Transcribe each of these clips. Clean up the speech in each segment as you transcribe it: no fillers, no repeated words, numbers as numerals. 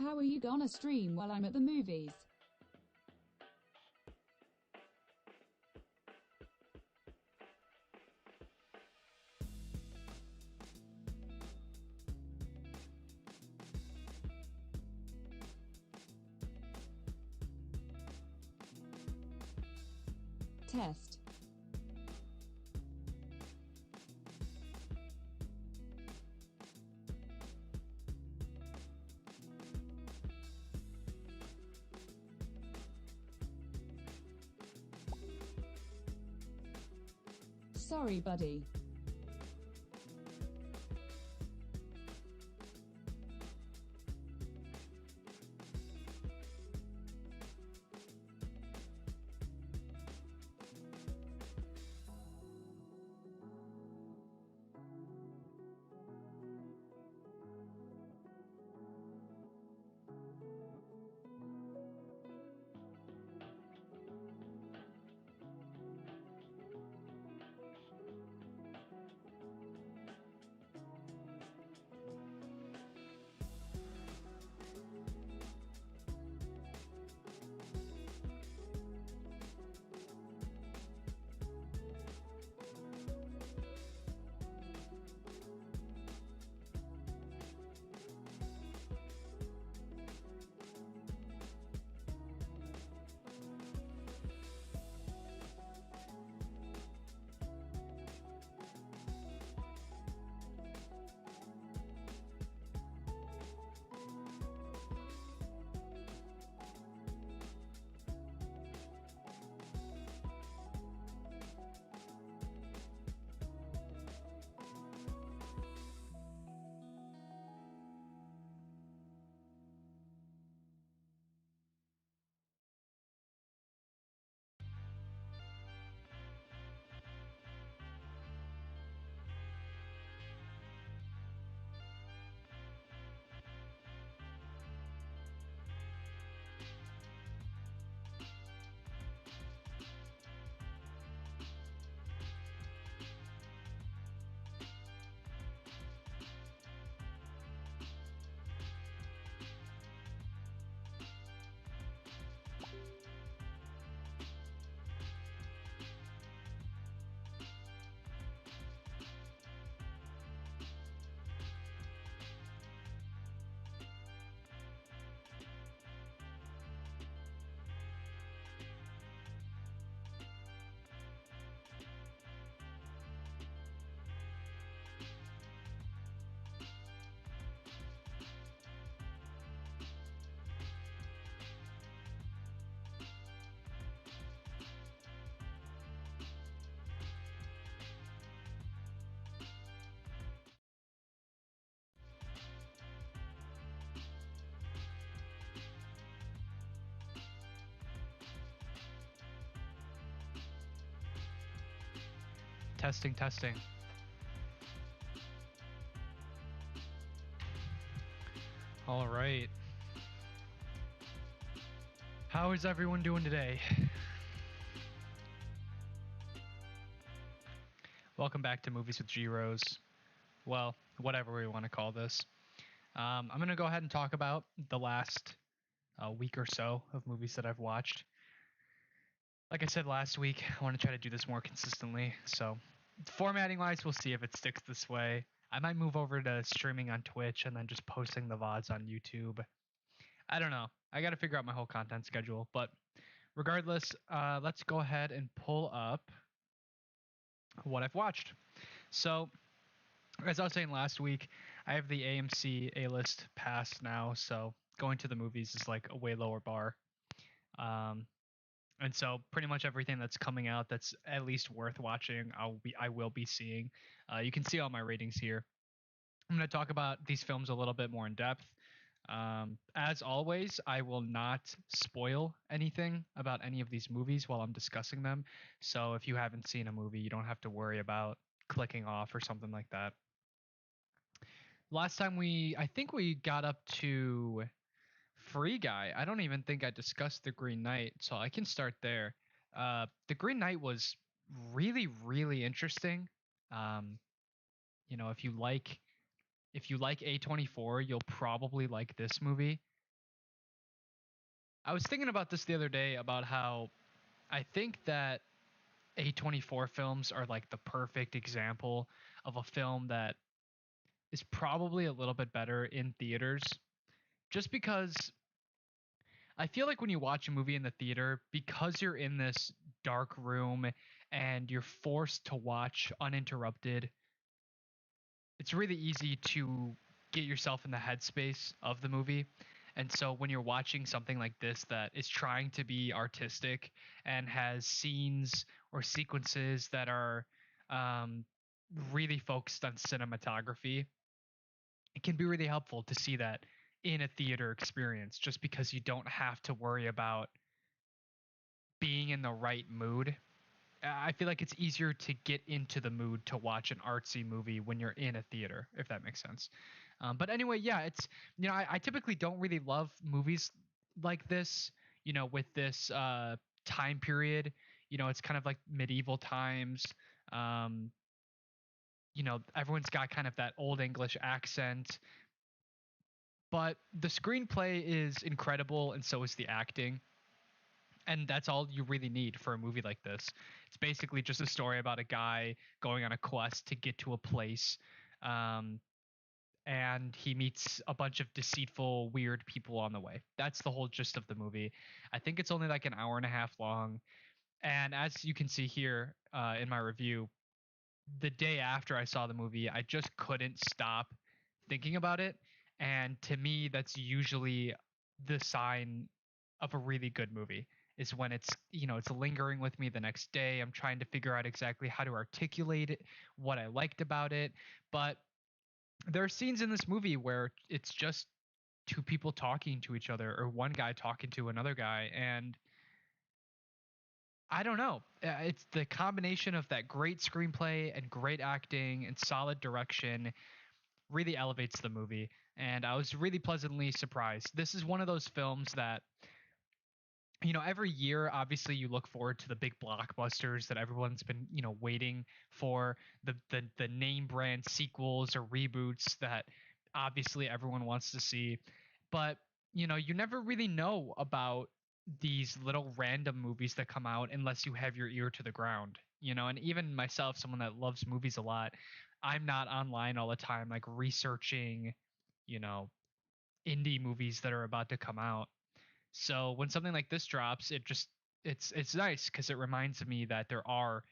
How are you gonna stream while I'm at the movies? Test. Sorry, buddy. Testing, testing. All right. How is everyone doing today? Welcome back to Movies with G-Rose. Well, whatever we want to call this. I'm going to go ahead and talk about the last week or so of movies that I've watched. Like I said last week, I want to try to do this more consistently. So, formatting wise, we'll see if it sticks this way. I might move over to streaming on Twitch and then just posting the VODs on YouTube. I don't know. I got to figure out my whole content schedule. But regardless, let's go ahead and pull up what I've watched. So, as I was saying last week, I have the AMC A-list pass now. So, going to the movies is like a way lower bar. And so pretty much everything that's coming out that's at least worth watching, I will be seeing. You can see all my ratings here. I'm going to talk about these films a little bit more in depth. As always, I will not spoil anything about any of these movies while I'm discussing them. So if you haven't seen a movie, you don't have to worry about clicking off or something like that. Last time I think we got up to Free Guy. I don't even think I discussed The Green Knight, so I can start there. The Green Knight was really, really interesting. You know, if you like A24, you'll probably like this movie. I was thinking about this the other day about how I think that A24 films are like the perfect example of a film that is probably a little bit better in theaters just because I feel like when you watch a movie in the theater, because you're in this dark room and you're forced to watch uninterrupted, it's really easy to get yourself in the headspace of the movie. And so when you're watching something like this that is trying to be artistic and has scenes or sequences that are um, really focused on cinematography, it can be really helpful to see that in a theater experience just because you don't have to worry about being in the right mood. I feel like it's easier to get into the mood to watch an artsy movie when you're in a theater, if that makes sense. But anyway, yeah, it's I typically don't really love movies like this. With this time period, it's kind of like medieval times. Um, Everyone's got kind of that old English accent, but the screenplay is incredible, and so is the acting. And that's all you really need for a movie like this. It's basically just a story about a guy going on a quest to get to a place, um, and he meets a bunch of deceitful, weird people on the way. That's the whole gist of the movie. I think it's only like an hour and a half long, and as you can see here in my review, the day after I saw the movie, I just couldn't stop thinking about it. And to me, that's usually the sign of a really good movie is when it's lingering with me the next day. I'm trying to figure out exactly how to articulate it, what I liked about it. But there are scenes in this movie where it's just two people talking to each other or one guy talking to another guy. And I don't know. It's the combination of that great screenplay and great acting and solid direction really elevates the movie. And I was really pleasantly surprised. This is one of those films that, every year, obviously, you look forward to the big blockbusters that everyone's been, waiting for, the name brand sequels or reboots that obviously everyone wants to see. But, you never really know about these little random movies that come out unless you have your ear to the ground, and even myself, someone that loves movies a lot, I'm not online all the time, like researching, you know, indie movies that are about to come out. So when something like this drops, it's nice because it reminds me that there are,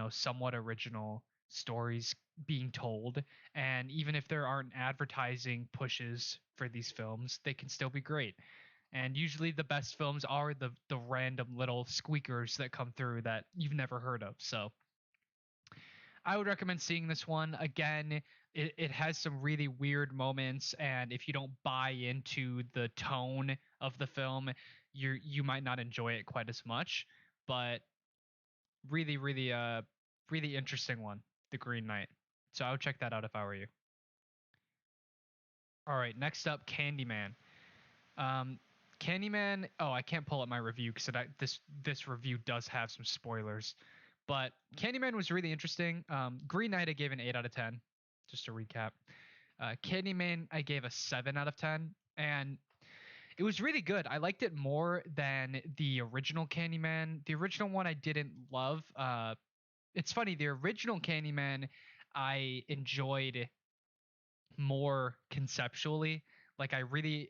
somewhat original stories being told, and even if there aren't advertising pushes for these films, they can still be great. And usually the best films are the random little squeakers that come through that you've never heard of. So I would recommend seeing this one. Again, it has some really weird moments, and if you don't buy into the tone of the film, you might not enjoy it quite as much. But really, really, really interesting one, The Green Knight. So I would check that out if I were you. All right, next up, Candyman. Um, Candyman. Oh, I can't pull up my review because this review does have some spoilers. But Candyman was really interesting. Green Knight I gave an 8 out of 10. Just to recap, Candyman I gave a 7 out of 10, and it was really good. I liked it more than the original Candyman. The original one I didn't love. It's funny. The original Candyman I enjoyed more conceptually. Like I really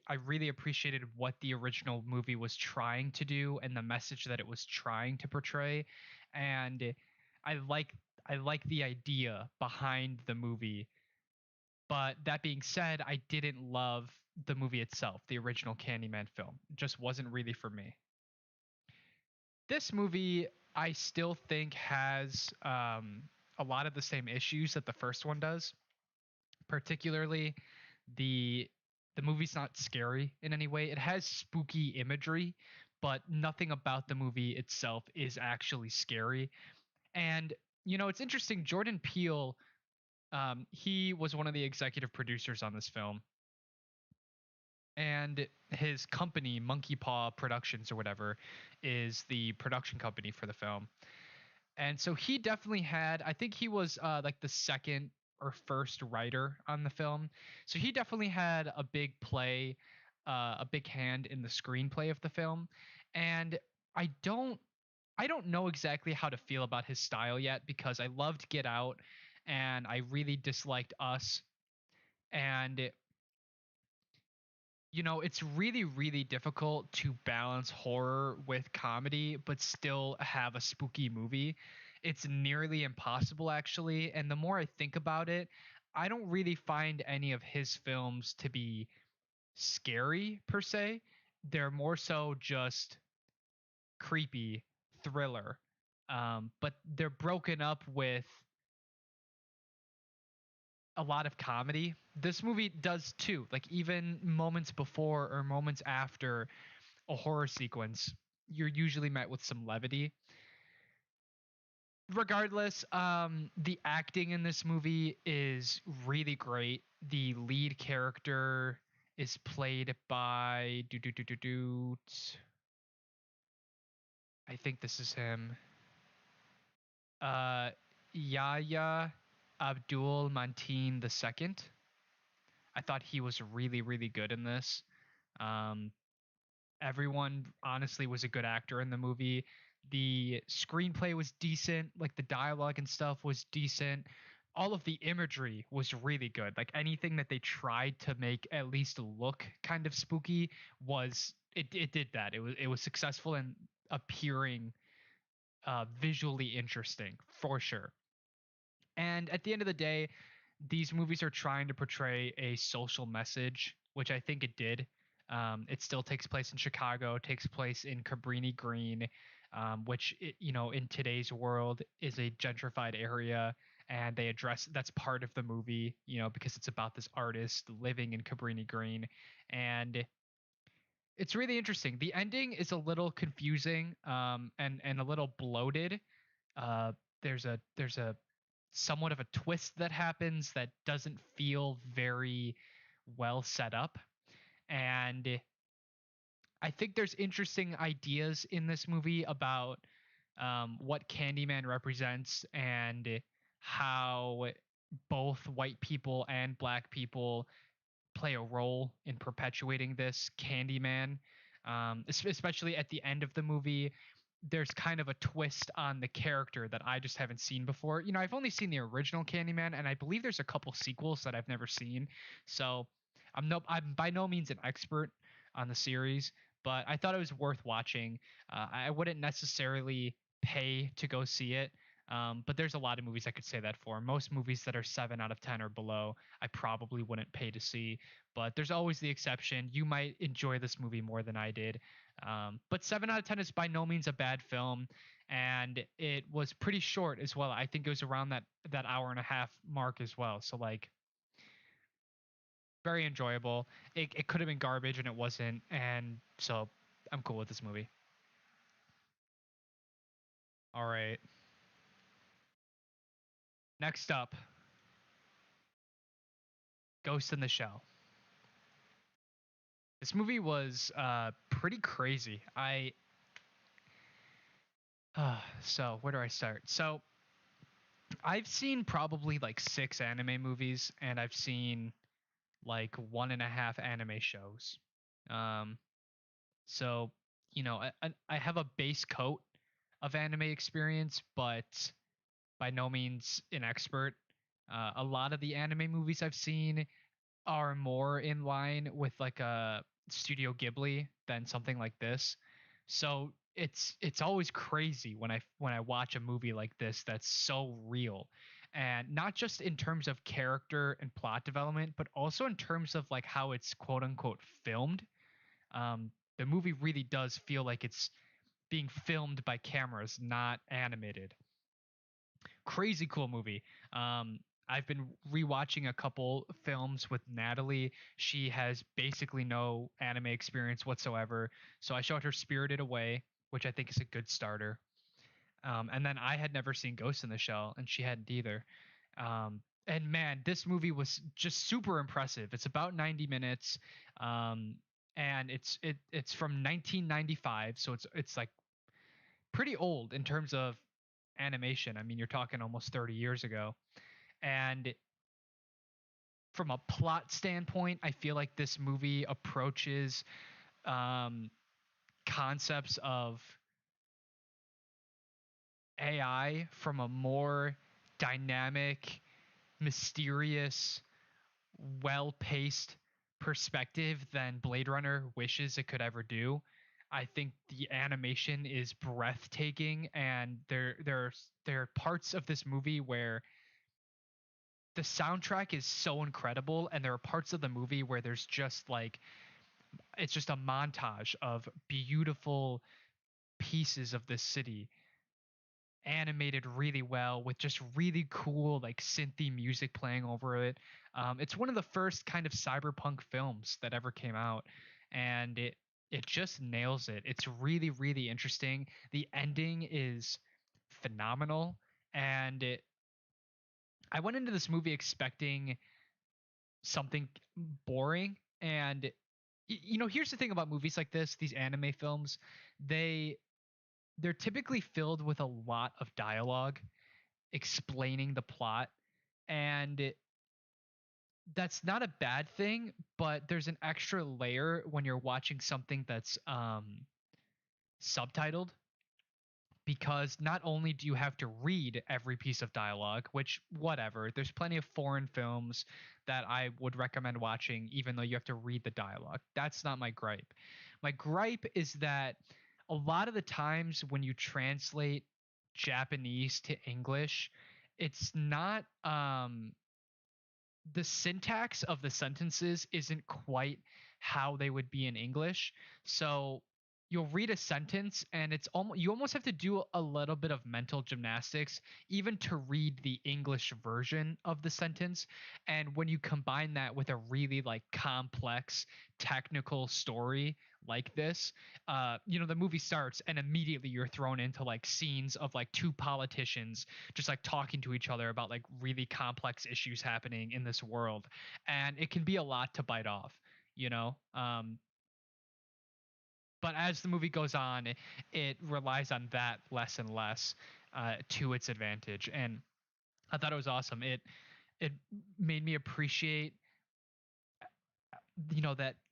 appreciated what the original movie was trying to do and the message that it was trying to portray. And I like I like the idea behind the movie. But that being said, I didn't love the movie itself, the original Candyman film. It just wasn't really for me. This movie I still think has a lot of the same issues that the first one does, particularly the the movie's not scary in any way. It has spooky imagery, but nothing about the movie itself is actually scary. And it's interesting. Jordan Peele, he was one of the executive producers on this film, and his company, Monkey Paw Productions or whatever, is the production company for the film. And so he definitely had, I think he was like the second or first writer on the film. So he definitely had a big play. a big hand in the screenplay of the film, and I don't I don't know exactly how to feel about his style yet because I loved Get Out and I really disliked Us. And it's really, really difficult to balance horror with comedy, but still have a spooky movie. It's nearly impossible, actually. And the more I think about it, I don't really find any of his films to be scary per se. They're more so just creepy thriller. But they're broken up with a lot of comedy. This movie does too. Like even moments before or moments after a horror sequence, you're usually met with some levity. Regardless, the acting in this movie is really great. The lead character is played by I think this is him. Uh Yahya Abdul Mateen II. I thought he was really, really good in this. Um, Everyone honestly was a good actor in the movie. The screenplay was decent, like the dialogue and stuff was decent. All of the imagery was really good. Like anything that they tried to make at least look kind of spooky was it did that. It was successful in appearing visually interesting for sure. And at the end of the day, these movies are trying to portray a social message, which I think it did. It still takes place in Chicago, takes place in Cabrini Green, which in today's world is a gentrified area, and they address that's part of the movie, because it's about this artist living in Cabrini Green, and it's really interesting. The ending is a little confusing, and a little bloated. Uh, there's a somewhat of a twist that happens that doesn't feel very well set up. And I think there's interesting ideas in this movie about what Candyman represents and how both white people and black people play a role in perpetuating this Candyman. Especially at the end of the movie, there's kind of a twist on the character that I just haven't seen before. I've only seen the original Candyman, and I believe there's a couple sequels that I've never seen. So I'm by no means an expert on the series, but I thought it was worth watching. I wouldn't necessarily pay to go see it. But there's a lot of movies I could say that for. Most movies that are 7 out of 10 or below, I probably wouldn't pay to see. But there's always the exception. You might enjoy this movie more than I did. But 7 out of 10 is by no means a bad film. And it was pretty short as well. I think it was around that hour and a half mark as well. So, like, very enjoyable. It could have been garbage and it wasn't. And so I'm cool with this movie. All right. Next up, Ghost in the Shell. This movie was pretty crazy. So where do I start? So I've seen probably like 6 anime movies, and I've seen like 1.5 anime shows. Um, so I have a base coat of anime experience, but by no means an expert. A lot of the anime movies I've seen are more in line with like a Studio Ghibli than something like this. So it's always crazy when I watch a movie like this that's so real. And not just in terms of character and plot development, but also in terms of like how it's quote unquote filmed. The movie really does feel like it's being filmed by cameras, not animated. Crazy cool movie. I've been rewatching a couple films with Natalie. She has basically no anime experience whatsoever. So I showed her Spirited Away, which I think is a good starter. And then I had never seen Ghost in the Shell, and she hadn't either. And man, this movie was just super impressive. It's about 90 minutes, um, and it's from 1995, so it's like pretty old in terms of animation. I mean, you're talking almost 30 years ago. And from a plot standpoint, I feel like this movie approaches um, concepts of AI from a more dynamic, mysterious, well-paced perspective than Blade Runner wishes it could ever do. I think the animation is breathtaking, and there are parts of this movie where the soundtrack is so incredible, and there are parts of the movie where there's just like it's just a montage of beautiful pieces of this city animated really well with just really cool like synthy music playing over it. It's one of the first kind of cyberpunk films that ever came out, and it just nails it. It's really really interesting. The ending is phenomenal, and I went into this movie expecting something boring, and here's the thing about movies like this, these anime films, they they're typically filled with a lot of dialogue explaining the plot, and that's not a bad thing, but there's an extra layer when you're watching something that's subtitled, because not only do you have to read every piece of dialogue, which whatever, there's plenty of foreign films that I would recommend watching even though you have to read the dialogue. That's not my gripe. My gripe is that a lot of the times when you translate Japanese to English, it's not the syntax of the sentences isn't quite how they would be in English. So you'll read a sentence and it's almost you almost have to do a little bit of mental gymnastics even to read the English version of the sentence. And when you combine that with a really like complex technical story like this, the movie starts and immediately you're thrown into like scenes of like two politicians just like talking to each other about like really complex issues happening in this world, and it can be a lot to bite off, you know. But as the movie goes on, it relies on that less and less to its advantage, and I thought it was awesome. It made me appreciate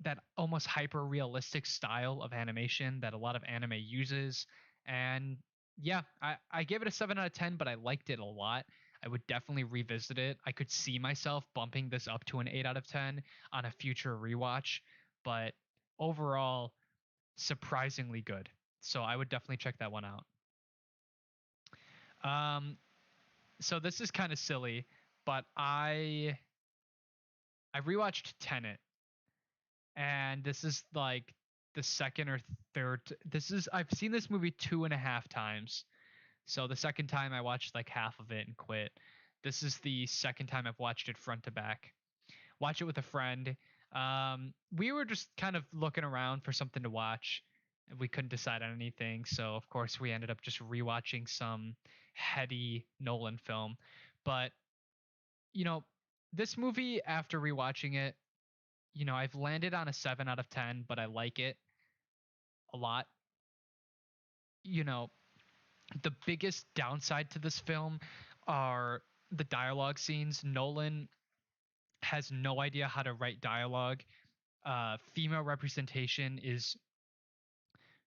that almost hyper realistic style of animation that a lot of anime uses. And yeah, I gave it a 7 out of 10, but I liked it a lot. I would definitely revisit it. I could see myself bumping this up to an 8 out of 10 on a future rewatch, but overall surprisingly good, so I would definitely check that one out. So this is kind of silly, but I rewatched Tenet, and this is like the second or third. This is I've seen this movie 2.5 times. So the second time I watched like half of it and quit. This is the second time I've watched it front to back. Watch it with a friend. We were just kind of looking around for something to watch, and we couldn't decide on anything. So of course we ended up just rewatching some heady Nolan film. But you know, this movie after rewatching it, I've landed on a 7 out of 10, but I like it a lot. You know, the biggest downside to this film are the dialogue scenes. Nolan has no idea how to write dialogue. Female representation is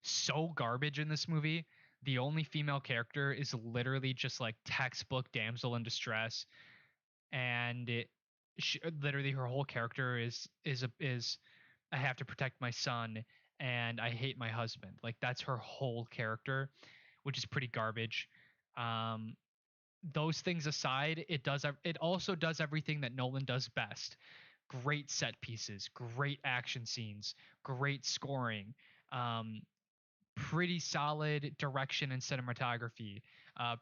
so garbage in this movie. The only female character is literally just like textbook damsel in distress, and literally her whole character is I have to protect my son and I hate my husband. Like that's her whole character, which is pretty garbage. Um, those things aside, it also does everything that Nolan does best. Great set pieces, great action scenes, great scoring, um, pretty solid direction and cinematography,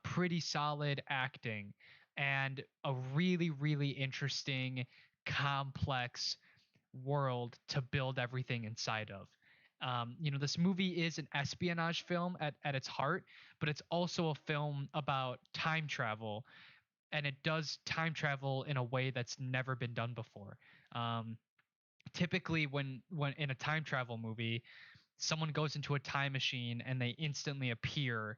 pretty solid acting, and a really, really interesting, complex world to build everything inside of. This movie is an espionage film at its heart, but it's also a film about time travel, and it does time travel in a way that's never been done before. Um, Typically, when in a time travel movie, someone goes into a time machine and they instantly appear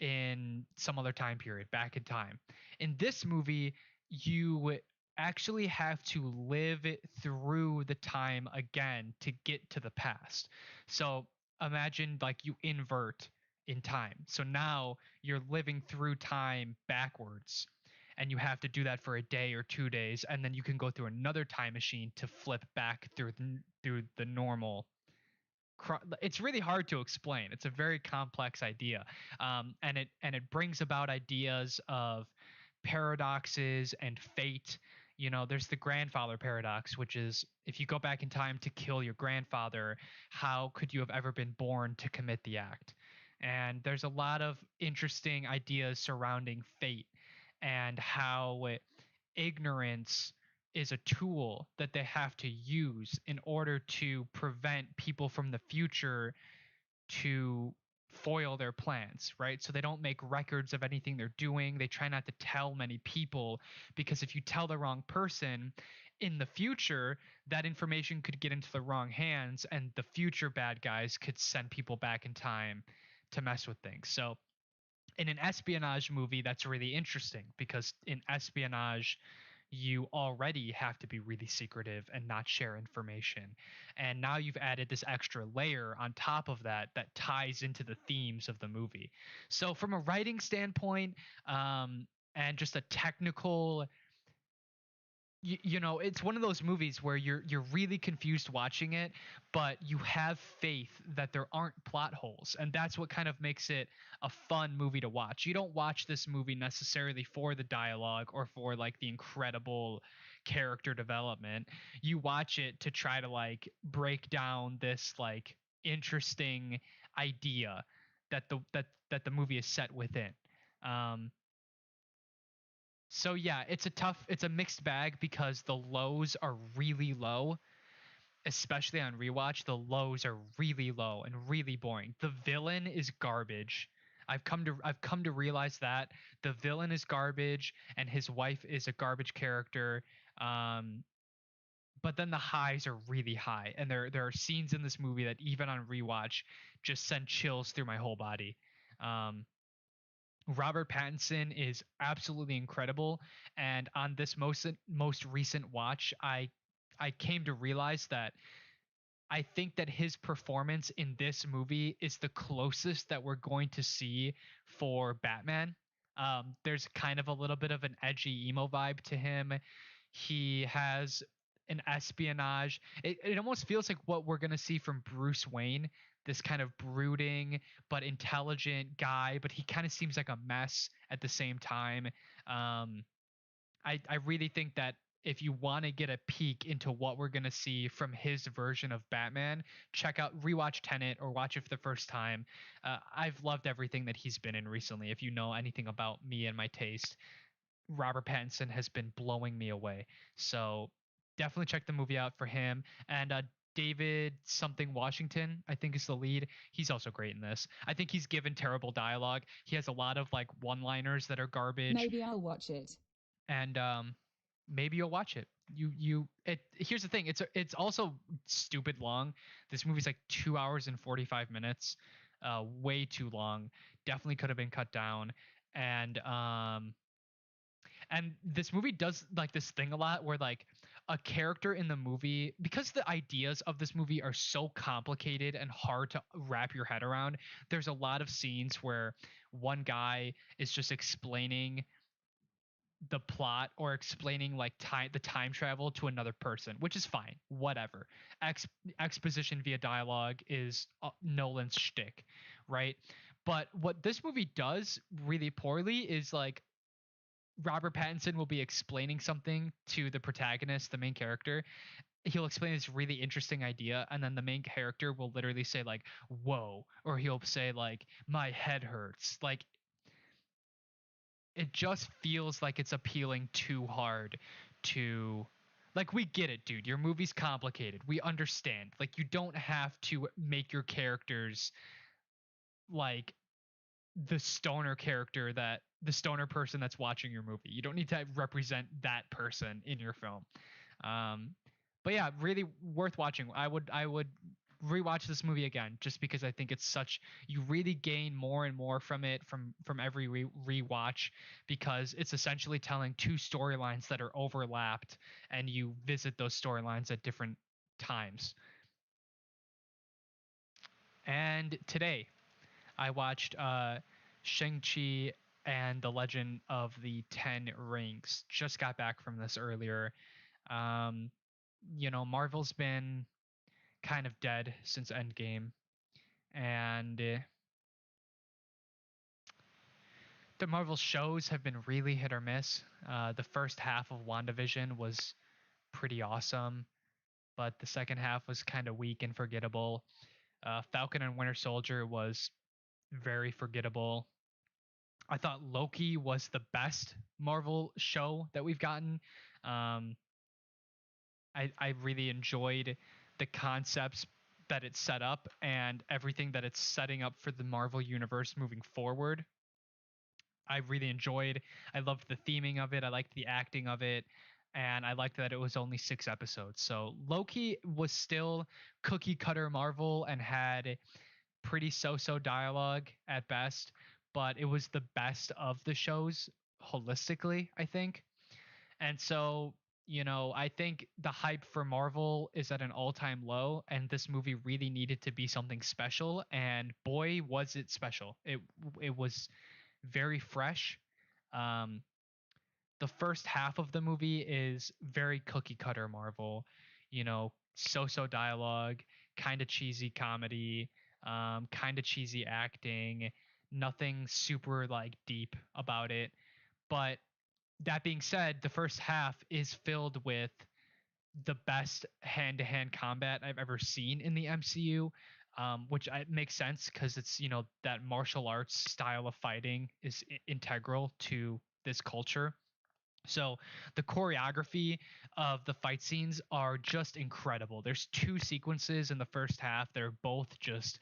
in some other time period back in time. In this movie, you actually have to live it through the time again to get to the past. So imagine like you invert in time. So now you're living through time backwards, and you have to do that for a day or 2 days, and then you can go through another time machine to flip back through the normal. It's really hard to explain. It's a very complex idea, and it brings about ideas of paradoxes and fate. There's the grandfather paradox, which is if you go back in time to kill your grandfather, how could you have ever been born to commit the act? And there's a lot of interesting ideas surrounding fate and how ignorance is a tool that they have to use in order to prevent people from the future to foil their plans, right? So they don't make records of anything they're doing. They try not to tell many people, because if you tell the wrong person in the future, that information could get into the wrong hands, and the future bad guys could send people back in time to mess with things. So in an espionage movie, that's really interesting, because in espionage, you already have to be really secretive and not share information. And now you've added this extra layer on top of that that ties into the themes of the movie. So, from a writing standpoint, and just a technical, it's one of those movies where you're really confused watching it, but you have faith that there aren't plot holes, and that's what kind of makes it a fun movie to watch. You don't watch this movie necessarily for the dialogue or for like the incredible character development. You watch it to try to like break down this like interesting idea that the movie is set within. um so yeah, it's a mixed bag, because the lows are really low, especially on rewatch. The lows are really low and really boring. The villain is garbage. I've come to realize that the villain is garbage and his wife is a garbage character. Um, but then the highs are really high, and there are scenes in this movie that even on rewatch just send chills through my whole body. Um, Robert Pattinson is absolutely incredible, and on this most recent watch, I came to realize that I think that his performance in this movie is the closest that we're going to see for Batman. There's kind of a little bit of an edgy emo vibe to him. He has an espionage. It almost feels like what we're going to see from Bruce Wayne, this kind of brooding but intelligent guy, but he kind of seems like a mess at the same time. Um, I really think that if you want to get a peek into what we're going to see from his version of Batman, rewatch Tenet or watch it for the first time. I've loved everything that he's been in recently. If you know anything about me and my taste, Robert Pattinson has been blowing me away. So definitely check the movie out for him. And David something Washington, I think, is the lead. He's also great in this. I think he's given terrible dialogue. He has a lot of like one-liners that are garbage, Maybe I'll watch it. and maybe you'll watch it. Here's the thing. It's also stupid long. This movie's like 2 hours and 45 minutes. Way too long. Definitely could have been cut down. And and this movie does like this thing a lot where like a character in the movie, because the ideas of this movie are so complicated and hard to wrap your head around, there's a lot of scenes where one guy is just explaining the plot or explaining like the time travel to another person, which is fine, whatever. Exposition via dialogue is Nolan's shtick, right? But what this movie does really poorly is like Robert Pattinson will be explaining something to the protagonist, the main character. He'll explain this really interesting idea, and then the main character will literally say like, "Whoa," or he'll say like, "My head hurts." Like, it just feels like it's appealing too hard to, like, we get it, dude, your movie's complicated, we understand, like, you don't have to make your characters like the stoner person that's watching your movie. You don't need to represent that person in your film. um but yeah, really worth watching. I would rewatch this movie again just because I think it's such you really gain more and more from it from every rewatch because it's essentially telling two storylines that are overlapped and you visit those storylines at different times. And today I watched Shang-Chi and the Legend of the Ten Rings. Just got back from this earlier. Um, Marvel's been kind of dead since Endgame, and the Marvel shows have been really hit or miss. The first half of WandaVision was pretty awesome, but the second half was kind of weak and forgettable. Falcon and Winter Soldier was very forgettable. I thought Loki was the best Marvel show that we've gotten. Um, I really enjoyed the concepts that it set up and everything that it's setting up for the Marvel universe moving forward. I really enjoyed. I loved the theming of it. I liked the acting of it. And I liked that it was only 6 episodes. So Loki was still cookie cutter Marvel and had pretty so dialogue at best, but it was the best of the shows holistically, I think. And so, I think the hype for Marvel is at an all-time low, and this movie really needed to be something special. And boy, was it special! It was very fresh. Um, the first half of the movie is very cookie cutter Marvel, so dialogue, kind of cheesy comedy, kind of cheesy acting, nothing super like deep about it. But that being said, the first half is filled with the best hand-to-hand combat I've ever seen in the MCU, which makes sense because it's that martial arts style of fighting is integral to this culture. So the choreography of the fight scenes are just incredible. There's two sequences in the first half. They're both just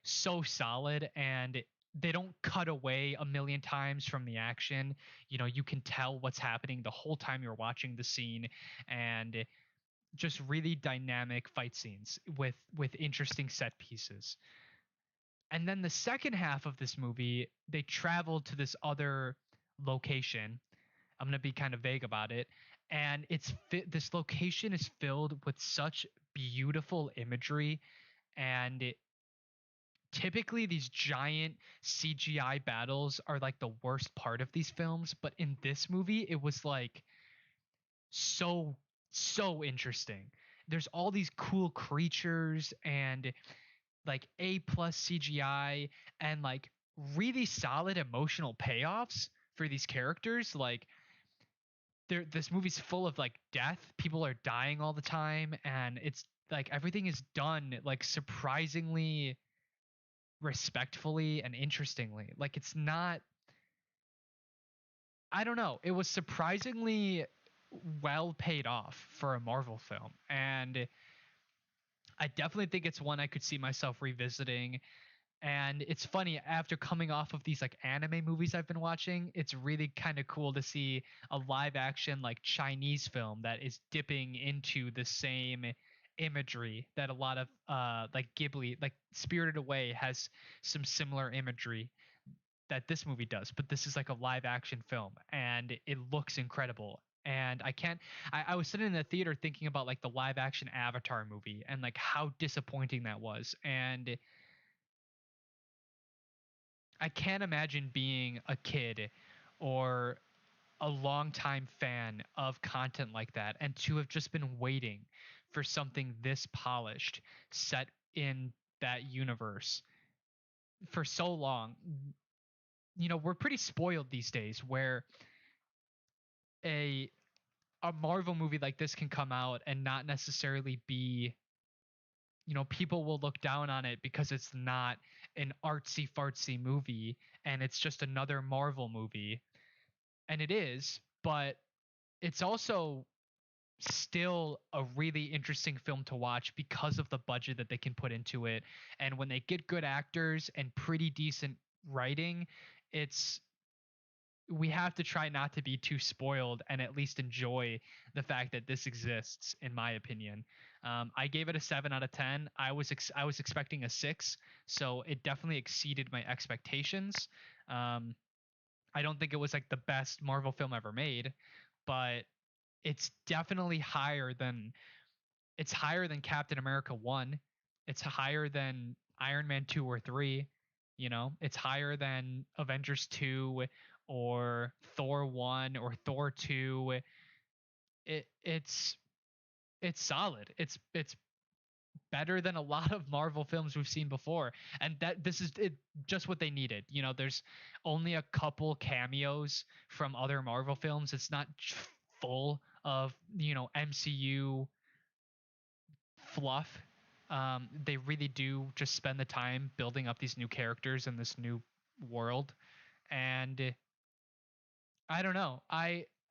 so solid and they don't cut away a million times from the action. You can tell what's happening the whole time you're watching the scene and just really dynamic fight scenes with interesting set pieces. And then the second half of this movie, they travel to this other location. I'm going to be kind of vague about it. And this location is filled with such beautiful imagery and typically these giant CGI battles are like the worst part of these films, but in this movie it was like so interesting. There's all these cool creatures and like A plus CGI and like really solid emotional payoffs for these characters. Like this movie's full of like death. People are dying all the time and it's like everything is done like surprisingly respectfully and interestingly. Like it's not I don't know. It was surprisingly well paid off for a Marvel film. And I definitely think it's one I could see myself revisiting. And it's funny, after coming off of these like anime movies I've been watching, it's really kind of cool to see a live action like Chinese film that is dipping into the same imagery that a lot of like Ghibli, like Spirited Away has some similar imagery that this movie does, but this is like a live action film and it looks incredible. And I was sitting in the theater thinking about like the live action Avatar movie and like how disappointing that was. And I can't imagine being a kid or a longtime fan of content like that and to have just been waiting for something this polished set in that universe for so long. We're pretty spoiled these days where a a Marvel movie like this can come out and not necessarily be, people will look down on it because it's not an artsy fartsy movie and it's just another Marvel movie. And it is, but it's also still a really interesting film to watch because of the budget that they can put into it. And when they get good actors and pretty decent writing, it's we have to try not to be too spoiled and at least enjoy the fact that this exists, in my opinion. I gave it a 7 out of 10. I was expecting a 6, so it definitely exceeded my expectations. Um, I don't think it was like the best Marvel film ever made, but it's definitely higher than Captain America 1. It's higher than Iron Man 2 or 3. You know, it's higher than Avengers 2 or Thor 1 or Thor 2. It's solid. It's better than a lot of Marvel films we've seen before. And that this is it just what they needed. You know, there's only a couple cameos from other Marvel films. It's not full of, you know, MCU fluff. They really do just spend the time building up these new characters in this new world. And I don't know.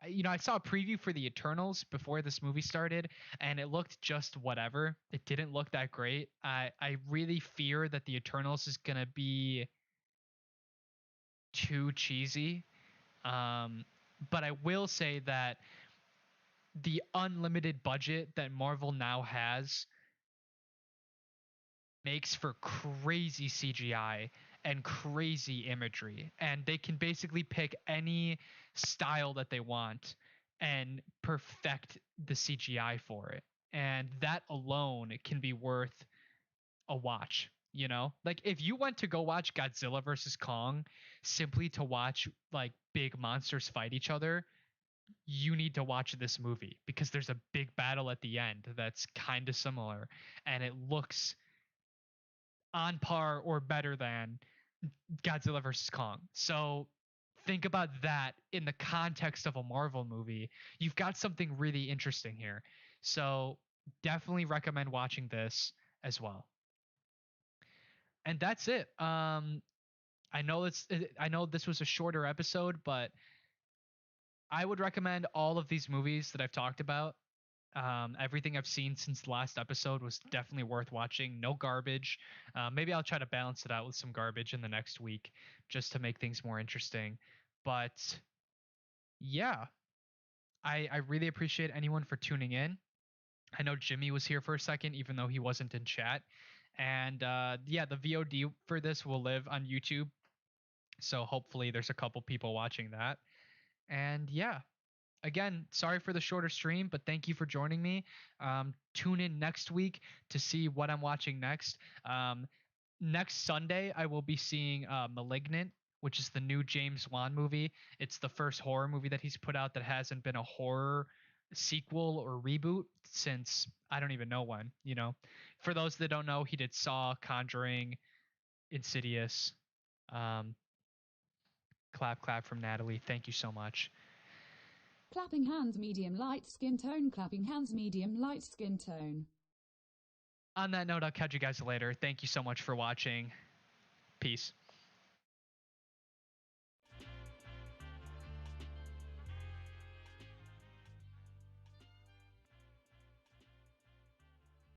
You know, I saw a preview for the Eternals before this movie started, and it looked just whatever. It didn't look that great. I really fear that the Eternals is gonna be too cheesy. But I will say that the unlimited budget that Marvel now has makes for crazy CGI and crazy imagery. And they can basically pick any style that they want and perfect the CGI for it. And that alone can be worth a watch. You know, like if you went to go watch Godzilla versus Kong simply to watch like big monsters fight each other, you need to watch this movie because there's a big battle at the end that's kind of similar and it looks on par or better than Godzilla versus Kong. So think about that in the context of a Marvel movie. You've got something really interesting here. So definitely recommend watching this as well. And that's it. I know this was a shorter episode, but I would recommend all of these movies that I've talked about. Everything I've seen since the last episode was definitely worth watching. No garbage. Maybe I'll try to balance it out with some garbage in the next week just to make things more interesting. But yeah, I really appreciate anyone for tuning in. I know Jimmy was here for a second, even though he wasn't in chat. And yeah, the VOD for this will live on YouTube. So hopefully there's a couple people watching that. And yeah, again, sorry for the shorter stream, but thank you for joining me. Tune in next week to see what I'm watching next. Next Sunday, I will be seeing Malignant, which is the new James Wan movie. It's the first horror movie that he's put out that hasn't been a horror sequel or reboot since I don't even know when. You know, for those that don't know, he did Saw, Conjuring, Insidious. Um, Clap, clap from Natalie. Thank you so much. Clapping hands, medium light skin tone. Clapping hands, medium light skin tone. On that note, I'll catch you guys later. Thank you so much for watching. Peace.